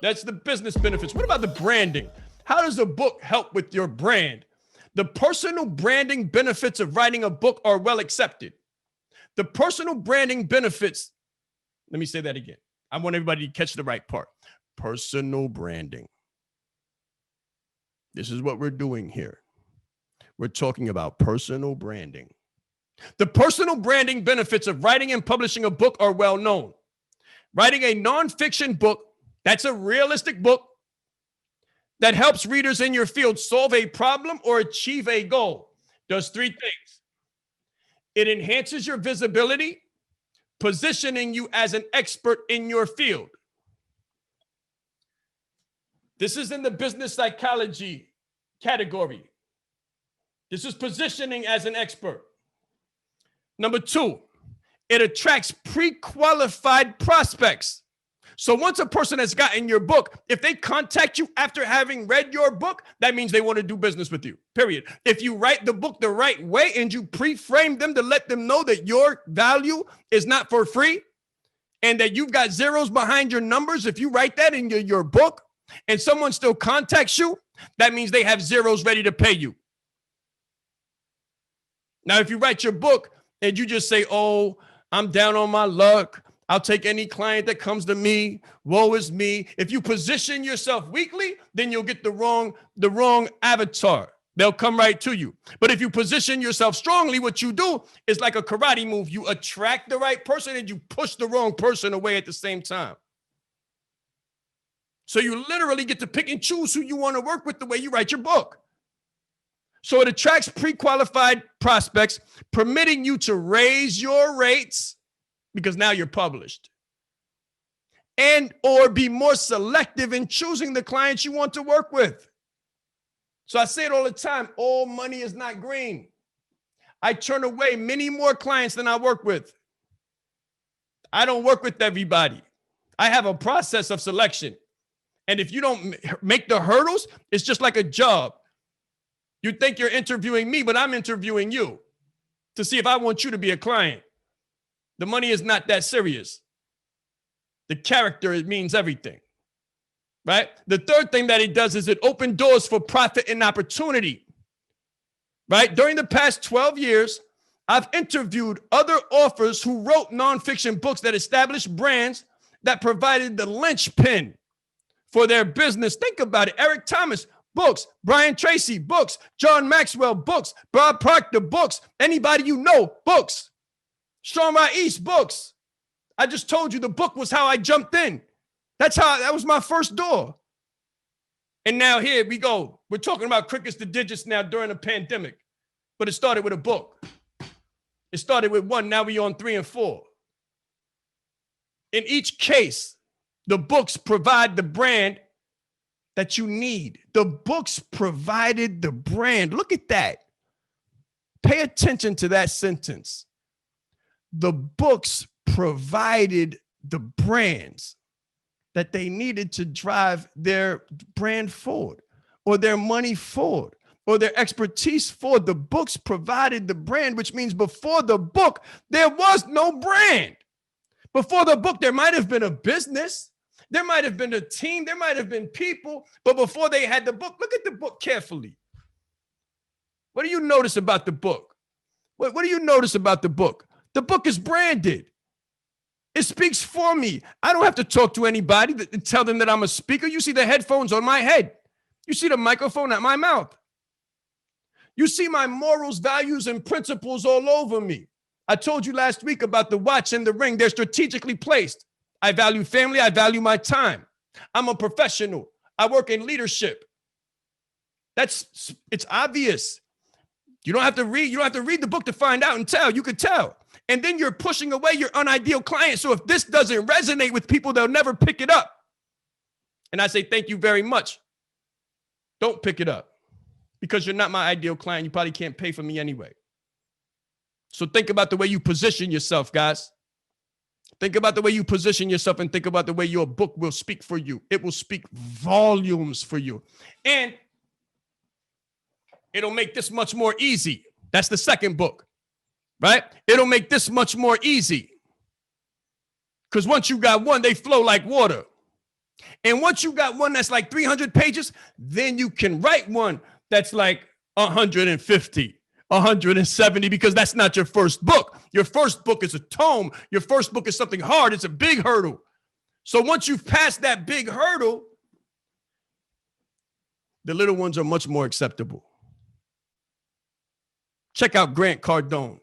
That's the business benefits. What about the branding? How does a book help with your brand? The personal branding benefits of writing a book are well accepted. The personal branding benefits, let me say that again. I want everybody to catch the right part. Personal branding. This is what we're doing here. We're talking about personal branding. The personal branding benefits of writing and publishing a book are well known. Writing a nonfiction book, that's a realistic book that helps readers in your field solve a problem or achieve a goal, does three things. It enhances your visibility, positioning you as an expert in your field. This is in the business psychology category. This is positioning as an expert. Number two, it attracts pre-qualified prospects. So once a person has gotten your book, if they contact you after having read your book, that means they want to do business with you, period. If you write the book the right way and you pre-frame them to let them know that your value is not for free and that you've got zeros behind your numbers, if you write that in your book and someone still contacts you, that means they have zeros ready to pay you. Now, if you write your book and you just say, oh, I'm down on my luck, I'll take any client that comes to me, woe is me. If you position yourself weakly, then you'll get the wrong avatar. They'll come right to you. But if you position yourself strongly, what you do is like a karate move. You attract the right person and you push the wrong person away at the same time. So you literally get to pick and choose who you want to work with the way you write your book. So it attracts pre-qualified prospects, permitting you to raise your rates because now you're published, and or be more selective in choosing the clients you want to work with. So I say it all the time, all money is not green. I turn away many more clients than I work with. I don't work with everybody. I have a process of selection. And if you don't make the hurdles, it's just like a job. You think you're interviewing me, but I'm interviewing you to see if I want you to be a client. The money is not that serious. The character, it means everything, right? The third thing that it does is it opens doors for profit and opportunity, right? During the past 12 years, I've interviewed other authors who wrote nonfiction books that established brands that provided the linchpin for their business. Think about it. Eric Thomas, books. Brian Tracy, books. John Maxwell, books. Bob Proctor, books. Anybody you know, books. Shaan Rais, books. I just told you the book was how I jumped in. That was my first door. And now here we go. We're talking about crickets to digits now during a pandemic, but it started with a book. It started with 1. Now we're on 3 and 4. In each case, the books provide the brand that you need. The books provided the brand. Look at that. Pay attention to that sentence. The books provided the brands that they needed to drive their brand forward or their money forward or their expertise forward. The books provided the brand, which means before the book, there was no brand. Before the book, there might have been a business. There might have been a team. There might have been people. But before they had the book, look at the book carefully. What do you notice about the book? What do you notice about the book? The book is branded. It speaks for me. I don't have to talk to anybody and tell them that I'm a speaker. You see the headphones on my head. You see the microphone at my mouth. You see my morals, values, and principles all over me. I told you last week about the watch and the ring. They're strategically placed. I value family. I value my time. I'm a professional. I work in leadership. It's obvious. You don't have to read. You don't have to read the book to find out and tell. You could tell. And then you're pushing away your unideal client. So if this doesn't resonate with people, they'll never pick it up. And I say, thank you very much. Don't pick it up because you're not my ideal client. You probably can't pay for me anyway. So think about the way you position yourself, guys. Think about the way you position yourself and think about the way your book will speak for you. It will speak volumes for you. And It'll make this much more easy. That's the second book, right? It'll make this much more easy. Because once you got one, they flow like water. And once you got one that's like 300 pages, then you can write one that's like 150, 170, because that's not your first book. Your first book is a tome. Your first book is something hard. It's a big hurdle. So once you've passed that big hurdle, the little ones are much more acceptable. Check out Grant Cardone.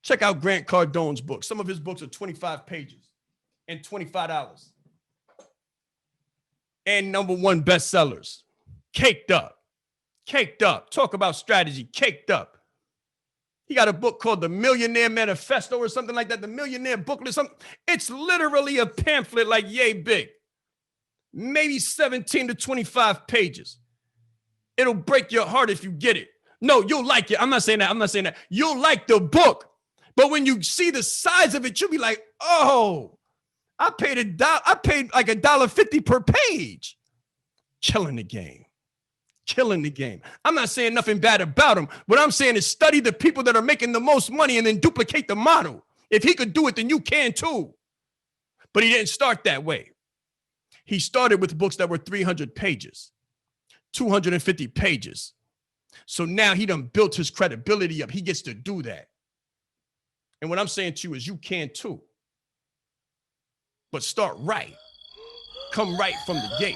Check out Grant Cardone's book. Some of his books are 25 pages and $25. And #1 bestsellers. Caked up. Caked up. Talk about strategy. Caked up. He got a book called The Millionaire Manifesto or something like that. The Millionaire Booklet. Something. It's literally a pamphlet like yay big. Maybe 17 to 25 pages. It'll break your heart if you get it. No, you'll like it. I'm not saying that. I'm not saying that. You'll like the book. But when you see the size of it, you'll be like, oh, I paid like $1.50 per page. Killing the game. Killing the game. I'm not saying nothing bad about him. What I'm saying is study the people that are making the most money and then duplicate the model. If he could do it, then you can too. But he didn't start that way. He started with books that were 300 pages, 250 pages. So now he done built his credibility up. He gets to do that. And what I'm saying to you is you can too. But start right. Come right from the gate.